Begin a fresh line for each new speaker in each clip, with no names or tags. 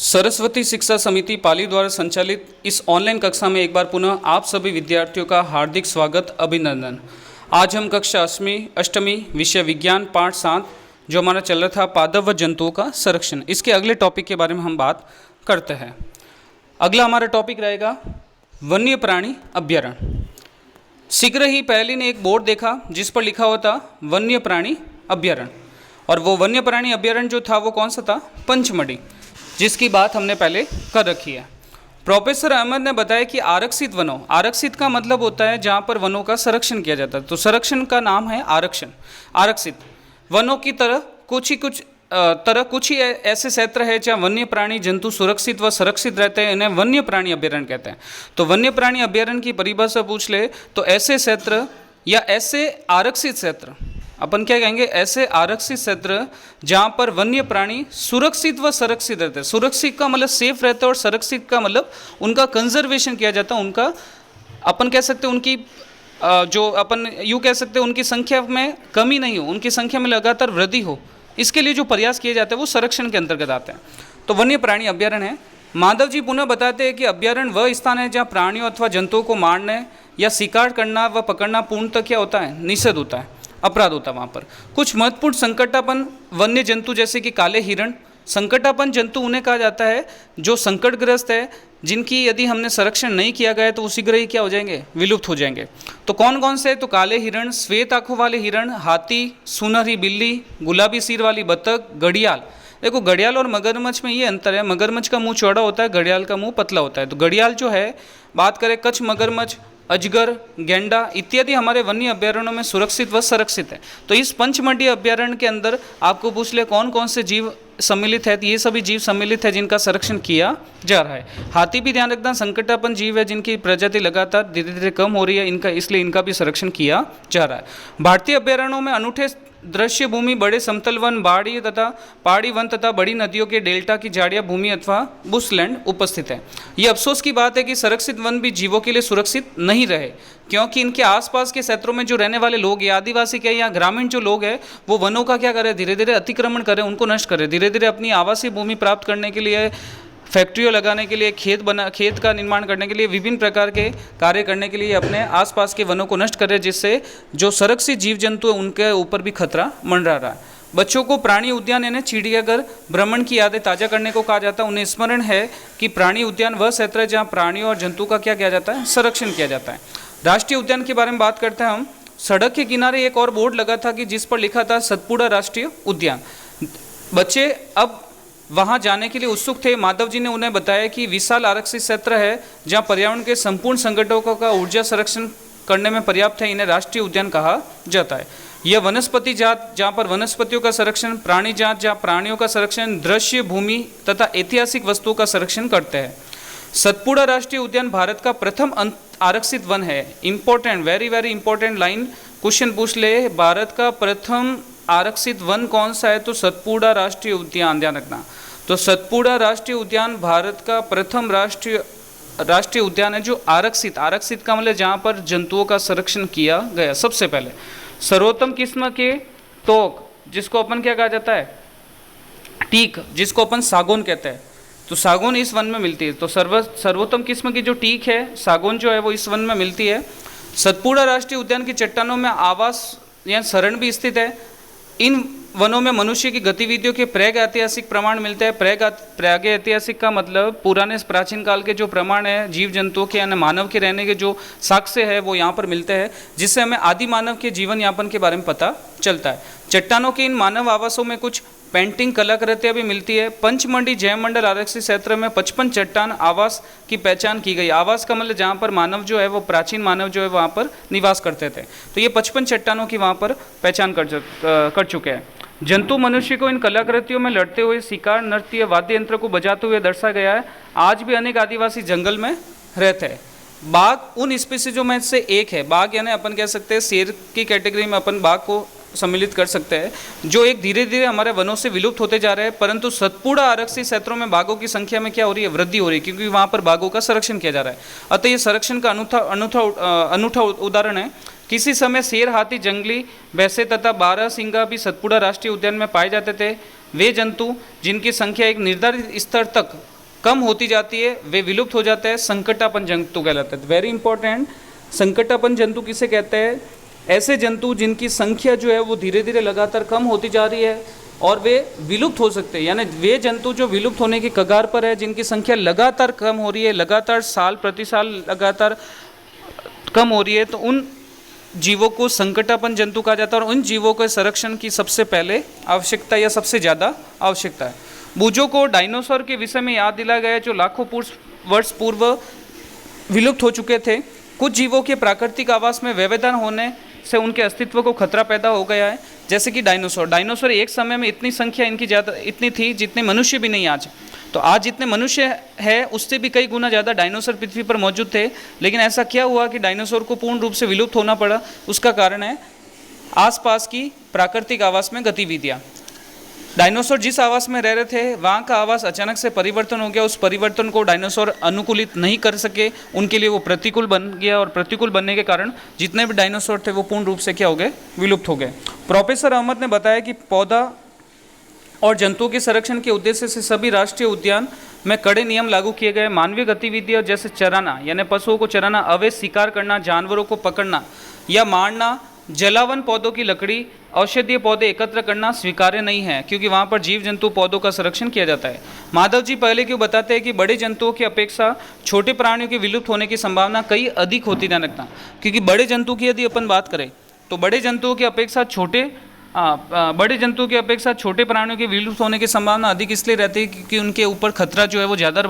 सरस्वती शिक्षा समिति पाली द्वारा संचालित इस ऑनलाइन कक्षा में एक बार पुनः आप सभी विद्यार्थियों का हार्दिक स्वागत, अभिनंदन। आज हम कक्षा अष्टमी विषय विज्ञान पाठ 7 जो हमारा चल रहा था पादप व जंतुओं का संरक्षण, इसके अगले टॉपिक के बारे में हम बात करते हैं। अगला हमारा टॉपिक रहेगा वन्य प्राणी अभ्यारण्य। शीघ्र ही पहली ने एक बोर्ड देखा जिस पर लिखा हुआ था वन्य प्राणी अभ्यारण्य, और वो वन्य प्राणी अभ्यारण्य जो था वो कौन सा था? पंचमढ़ी, जिसकी बात हमने पहले कर रखी है। प्रोफेसर अहमद ने बताया कि आरक्षित वनों, आरक्षित का मतलब होता है जहाँ पर वनों का संरक्षण किया जाता है, तो संरक्षण का नाम है आरक्षण। आरक्षित वनों की तरह कुछ ही ऐसे क्षेत्र है जहाँ वन्य प्राणी जंतु सुरक्षित व संरक्षित रहते हैं, इन्हें वन्य प्राणी अभ्यारण्य कहते हैं। तो वन्य प्राणी अभ्यारण्य की परिभाषा पूछ ले तो ऐसे क्षेत्र या ऐसे आरक्षित क्षेत्र, अपन क्या कहेंगे, ऐसे आरक्षित क्षेत्र जहाँ पर वन्य प्राणी सुरक्षित व संरक्षित रहते हैं। सुरक्षित का मतलब सेफ रहते हैं और संरक्षित का मतलब उनका कंजर्वेशन किया जाता है, उनका अपन कह सकते हैं उनकी जो अपन यूँ कह सकते हैं उनकी संख्या में कमी नहीं हो, उनकी संख्या में लगातार वृद्धि हो, इसके लिए जो प्रयास किए जाते हैं वो संरक्षण के अंतर्गत आते हैं। तो वन्य प्राणी अभ्यारण्य है। माधव जी पुनः बताते हैं कि अभ्यारण्य वह स्थान है जहाँ प्राणियों अथवा जंतुओं को मारने या शिकार करना व पकड़ना पूर्णतः क्या होता है? निषेध होता है, अपराध होता है। वहाँ पर कुछ महत्वपूर्ण संकटापन वन्य जंतु जैसे कि काले हिरण, संकटापन जंतु उन्हें कहा जाता है जो संकटग्रस्त है, जिनकी यदि हमने संरक्षण नहीं किया गया तो वो शीघ्र ही क्या हो जाएंगे? विलुप्त हो जाएंगे। तो कौन कौन से? तो काले हिरण, श्वेत आंखों वाले हिरण, हाथी, सुनहरी बिल्ली, गुलाबी सिर वाली बतख, घड़ियाल। देखो घड़ियाल और मगरमच्छ में ये अंतर है, मगरमच्छ का मुंह चौड़ा होता है, घड़ियाल का मुंह पतला होता है। तो घड़ियाल जो है, बात करें कच्छ मगरमच्छ, अजगर, गेंडा इत्यादि हमारे वन्य अभ्यारण्यों में सुरक्षित व संरक्षित है। तो इस पंचमढ़ी अभ्यारण्य के अंदर आपको पूछ ले कौन कौन से जीव सम्मिलित है, तो ये सभी जीव सम्मिलित है जिनका संरक्षण किया जा रहा है। हाथी भी ध्यान रखना संकटापन जीव है जिनकी प्रजाति लगातार धीरे धीरे कम हो रही है, इनका इसलिए इनका भी संरक्षण किया जा रहा है। भारतीय अभ्यारण्यों में अनूठे दृश्य भूमि, बड़े समतल वन, पहाड़ी वन तथा बड़ी नदियों के डेल्टा की झाड़ियाँ भूमि अथवा बुशलैंड उपस्थित है। ये अफसोस की बात है कि संरक्षित वन भी जीवों के लिए सुरक्षित नहीं रहे, क्योंकि इनके आसपास के क्षेत्रों में जो रहने वाले लोग या आदिवासी क्या या ग्रामीण जो लोग हैं वो वनों का क्या करें? धीरे धीरे अतिक्रमण करें, उनको नष्ट करें, धीरे धीरे अपनी आवासीय भूमि प्राप्त करने के लिए, फैक्ट्रियों लगाने के लिए, खेत का निर्माण करने के लिए, विभिन्न प्रकार के कार्य करने के लिए अपने आसपास के वनों को नष्ट करें, जिससे जो संरक्षित जीव जंतु है उनके ऊपर भी खतरा मंडरा रहा है। बच्चों को प्राणी उद्यान यानी चिड़ियाघर भ्रमण की यादें ताज़ा करने को कहा जाता है। उन्हें स्मरण है कि प्राणी उद्यान वह क्षेत्र है जहाँ प्राणियों और जंतु का क्या किया जाता है? संरक्षण किया जाता है। राष्ट्रीय उद्यान के बारे में बात करते हैं हम। सड़क के किनारे एक और बोर्ड लगा था कि जिस पर लिखा था सतपुड़ा राष्ट्रीय उद्यान। बच्चे अब वहाँ जाने के लिए उत्सुक थे। माधव जी ने उन्हें बताया कि विशाल आरक्षित क्षेत्र है जहाँ पर्यावरण के संपूर्ण संकटों का ऊर्जा संरक्षण करने में पर्याप्त है, इन्हें राष्ट्रीय उद्यान कहा जाता है। यह वनस्पति जात जहाँ पर वनस्पतियों का संरक्षण, प्राणी जात जहाँ प्राणियों का संरक्षण, दृश्य भूमि तथा ऐतिहासिक वस्तुओं का संरक्षण करते हैं। सतपुड़ा राष्ट्रीय उद्यान भारत का प्रथम आरक्षित वन है। Important, very very important line, question पूछ ले, भारत का प्रथम आरक्षित वन कौन सा है? तो सतपुड़ा राष्ट्रीय उद्यान, ध्यान रखना। तो सतपुड़ा राष्ट्रीय उद्यान भारत का प्रथम राष्ट्रीय उद्यान है जो आरक्षित का मतलब जहाँ पर जंतुओं का संरक्षण किया गया। सबसे पहले सर्वोत्तम किस्म के तोक, जिसको अपन क्या कहा जाता है? टीक, जिसको अपन सागौन कहते हैं, तो सागौन इस वन में मिलती है। तो सर्वोत्तम किस्म की जो टीक है, सागौन जो है वो इस वन में मिलती है। सतपुड़ा राष्ट्रीय उद्यान की चट्टानों में आवास या शरण भी स्थित है। इन वनों में मनुष्य की गतिविधियों के प्रागैतिहासिक प्रमाण मिलते हैं। प्रागैतिहासिक का मतलब पुराने प्राचीन काल के जो प्रमाण है जीव जंतुओं के यानी मानव के रहने के जो साक्ष्य है वो यहाँ पर मिलते हैं, जिससे हमें आदि मानव के जीवन यापन के बारे में पता चलता है। चट्टानों के इन मानव आवासों में कुछ पेंटिंग कलाकृतियाँ भी मिलती है। पंचमढ़ी जैव मंडल आरक्षित क्षेत्र में 55 चट्टान आवास की पहचान की गई। आवास का मतलब जहाँ पर मानव जो है वो प्राचीन मानव जो है वहाँ पर निवास करते थे, तो ये 55 चट्टानों की वहाँ पर पहचान कर चुके हैं। जंतु मनुष्य को इन कलाकृतियों में लड़ते हुए, शिकार, नृत्य, वाद्य यंत्र को बजाते हुए दर्शाया गया है। आज भी अनेक आदिवासी जंगल में रहते हैं। बाघ उन स्पीसीजों में से एक है। बाघ यानी अपन कह सकते हैं शेर की कैटेगरी में अपन बाघ को सम्मिलित कर सकते हैं, जो एक धीरे धीरे हमारे वनों से विलुप्त होते जा रहे हैं। परंतु सतपुड़ा आरक्षित क्षेत्रों में बाघों की संख्या में क्या हो रही है? वृद्धि हो रही है, क्योंकि वहाँ पर बाघों का संरक्षण किया जा रहा है। अतः ये संरक्षण का अनूठा उदाहरण है। किसी समय शेर, हाथी, जंगली भैंसे तथा 12 सिंगा भी सतपुड़ा राष्ट्रीय उद्यान में पाए जाते थे। वे जंतु जिनकी संख्या एक निर्धारित स्तर तक कम होती जाती है, वे विलुप्त हो जाते हैं, संकटापन्न जंतु कहलाते हैं। वेरी इंपॉर्टेंट, संकटापन्न जंतु किसे कहते हैं? ऐसे जंतु जिनकी संख्या जो है वो धीरे धीरे लगातार कम होती जा रही है और वे विलुप्त हो सकते हैं, यानी वे जंतु जो विलुप्त होने की कगार पर है, जिनकी संख्या लगातार कम हो रही है, लगातार साल प्रति साल लगातार कम हो रही है, तो उन जीवों को संकटापन्न जंतु कहा जाता है और उन जीवों के संरक्षण की सबसे पहले आवश्यकता या सबसे ज़्यादा आवश्यकता है। बूझों को डायनासोर के विषय में याद दिलाया गया है जो लाखों वर्ष पूर्व विलुप्त हो चुके थे। कुछ जीवों के प्राकृतिक आवास में व्यवधान होने से उनके अस्तित्व को खतरा पैदा हो गया है, जैसे कि डायनासोर एक समय में इतनी संख्या इनकी ज़्यादा इतनी थी जितने मनुष्य भी नहीं आज। तो आज जितने मनुष्य है उससे भी कई गुना ज़्यादा डायनासोर पृथ्वी पर मौजूद थे, लेकिन ऐसा क्या हुआ कि डायनासोर को पूर्ण रूप से विलुप्त होना पड़ा? उसका कारण है आसपास की प्राकृतिक आवास में गतिविधियाँ। डायनासोर जिस आवास में रह रहे थे वहाँ का आवास अचानक से परिवर्तन हो गया। उस परिवर्तन को डायनासोर अनुकूलित नहीं कर सके, उनके लिए वो प्रतिकूल बन गया और प्रतिकूल बनने के कारण जितने भी डायनासोर थे वो पूर्ण रूप से क्या हो गए? विलुप्त हो गए। प्रोफेसर अहमद ने बताया कि पौधा और जंतुओं के संरक्षण के उद्देश्य से सभी राष्ट्रीय उद्यान में कड़े नियम लागू किए गए। मानवीय गतिविधियाँ जैसे चराना यानी पशुओं को चराना, अवैध शिकार करना, जानवरों को पकड़ना या मारना, जलावन पौधों की लकड़ी, औषधीय पौधे एकत्र करना स्वीकार्य नहीं है, क्योंकि वहाँ पर जीव जंतु पौधों का संरक्षण किया जाता है। माधव जी पहले क्यों बताते हैं कि बड़े जंतुओं की अपेक्षा छोटे प्राणियों के विलुप्त होने की संभावना कई अधिक होती न रखना, क्योंकि बड़े जंतु की यदि अपन बात करें तो बड़े जंतुओं की अपेक्षा छोटे प्राणियों के विलुप्त होने की संभावना अधिक इसलिए रहती है क्योंकि उनके ऊपर खतरा जो है वो ज़्यादा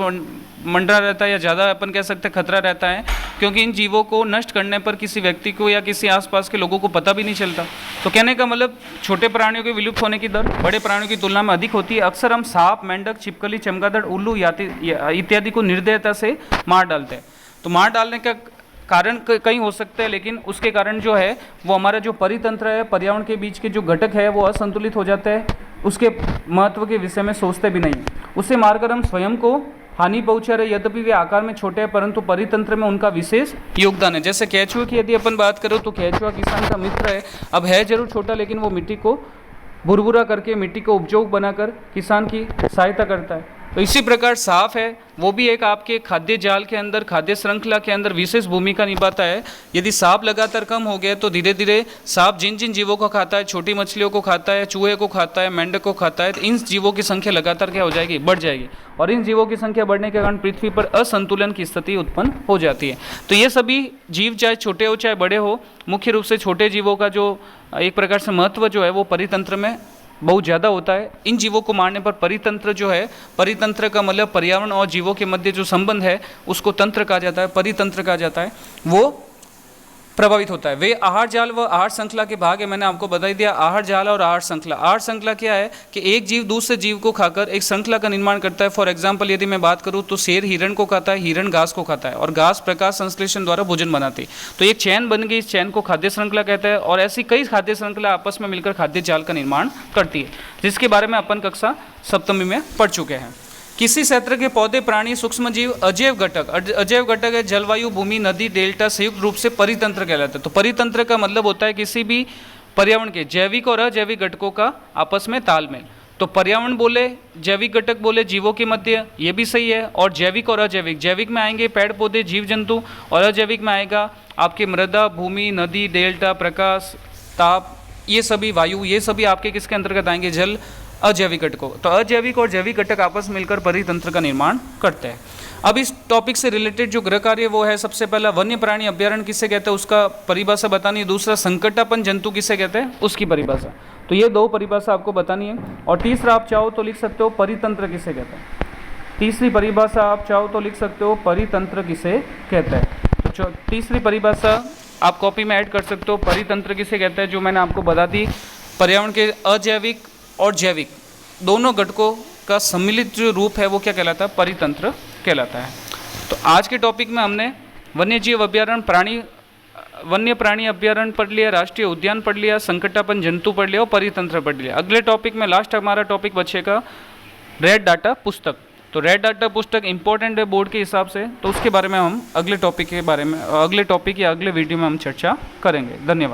मंडरा रहता है, या ज़्यादा अपन कह सकते हैं खतरा रहता है, क्योंकि इन जीवों को नष्ट करने पर किसी व्यक्ति को या किसी आसपास के लोगों को पता भी नहीं चलता। तो कहने का मतलब छोटे प्राणियों के विलुप्त होने की दर बड़े प्राणियों की तुलना में अधिक होती है। अक्सर हम सांप, मेंढक, छिपकली, चमगादड़, उल्लू इत्यादि को निर्दयता से मार डालते हैं। तो मार डालने का कारण कई हो सकते हैं, लेकिन उसके कारण जो है वो हमारा जो परितंत्र है, पर्यावरण के बीच के जो घटक है वो असंतुलित हो जाते हैं, उसके महत्व के विषय में सोचते भी नहीं। उसे मारकर हम स्वयं को हानि पहुंचा रहे, यद्यपि वे आकार में छोटे हैं परंतु परितंत्र में उनका विशेष योगदान है। जैसे केंचुआ की यदि अपन बात करें तो केंचुआ किसान का मित्र है, अब है जरूर छोटा लेकिन वो मिट्टी को भुरभुरा करके मिट्टी को उपजाऊ बनाकर किसान की सहायता करता है। तो इसी प्रकार सांप है, वो भी एक आपके खाद्य जाल के अंदर, खाद्य श्रृंखला के अंदर विशेष भूमिका निभाता है। यदि सांप लगातार कम हो गए तो धीरे धीरे सांप जिन जिन जीवों को खाता है, छोटी मछलियों को खाता है, चूहे को खाता है, मेंढक को खाता है, तो इन जीवों की संख्या लगातार क्या हो जाएगी? बढ़ जाएगी, और इन जीवों की संख्या बढ़ने के कारण पृथ्वी पर असंतुलन की स्थिति उत्पन्न हो जाती है। तो ये सभी जीव चाहे छोटे हो चाहे बड़े हो, मुख्य रूप से छोटे जीवों का जो एक प्रकार से महत्व जो है वो परितंत्र में बहुत ज़्यादा होता है। इन जीवों को मारने पर परितंत्र जो है, परितंत्र का मतलब पर्यावरण और जीवों के मध्य जो संबंध है उसको तंत्र कहा जाता है, परितंत्र कहा जाता है, वो प्रभावित होता है। वे आहार जाल व आहार श्रृंखला के भाग है। मैंने आपको बता ही दिया आहार जाल और आहार श्रृंखला। आहार श्रृंखला क्या है कि एक जीव दूसरे जीव को खाकर एक श्रृंखला का निर्माण करता है। फॉर एग्जाम्पल यदि मैं बात करूँ तो शेर हिरण को खाता है, हिरण घास को खाता है और घास प्रकाश संश्लेषण द्वारा भोजन बनाती है। तो एक चैन बन गई, इस चैन को खाद्य श्रृंखला कहता है, और ऐसी कई खाद्य श्रृंखला आपस में मिलकर खाद्य जाल का निर्माण करती है, जिसके बारे में अपन कक्षा सप्तमी में पढ़ चुके हैं। किसी क्षेत्र के पौधे, प्राणी, सूक्ष्म जीव, अजैव घटक है जलवायु, भूमि, नदी, डेल्टा संयुक्त रूप से परितंत्र कहलाते हैं। तो परितंत्र का मतलब होता है किसी भी पर्यावरण के जैविक और अजैविक घटकों का आपस में तालमेल। तो पर्यावरण बोले, जैविक घटक बोले जीवों के मध्य, ये भी सही है, और जैविक और अजैविक, जैविक में आएंगे पेड़ पौधे जीव जंतु, और अजैविक में आएगा आपके मृदा, भूमि, नदी, डेल्टा, प्रकाश, ताप, ये सभी वायु, ये सभी आपके किसके अंतर्गत आएंगे? जल अजैविक घटकों। तो अजैविक और जैविक घटक आपस में मिलकर परितंत्र का निर्माण करते हैं। अब इस टॉपिक से रिलेटेड जो गृह कार्य वो है, सबसे पहला वन्य प्राणी अभ्यारण्य किसे कहते हैं उसका परिभाषा बतानी है, दूसरा संकटापन्न जंतु किसे कहते हैं उसकी परिभाषा। तो ये दो परिभाषा आपको बतानी है। और तीसरा आप चाहो तो लिख सकते हो परितंत्र किसे कहते हैं। तीसरी परिभाषा आप चाहो तो लिख सकते हो परितंत्र किसे कहते हैं। तो तीसरी परिभाषा आप कॉपी में ऐड कर सकते हो, परितंत्र किसे कहते हैं, जो मैंने आपको बता दी। पर्यावरण के अजैविक और जैविक दोनों घटकों का सम्मिलित जो रूप है वो क्या कहलाता है? परितंत्र कहलाता है। तो आज के टॉपिक में हमने वन्य जीव अभ्यारण्य, वन्य प्राणी अभ्यारण्य पढ़ लिया, राष्ट्रीय उद्यान पढ़ लिया, संकटापन्न जंतु पढ़ लिया और परितंत्र पढ़ लिया। अगले टॉपिक में लास्ट हमारा टॉपिक बचेगा रेड डाटा पुस्तक। तो रेड डाटा पुस्तक इंपॉर्टेंट है बोर्ड के हिसाब से, तो उसके बारे में हम अगले टॉपिक या अगले वीडियो में हम चर्चा करेंगे। धन्यवाद।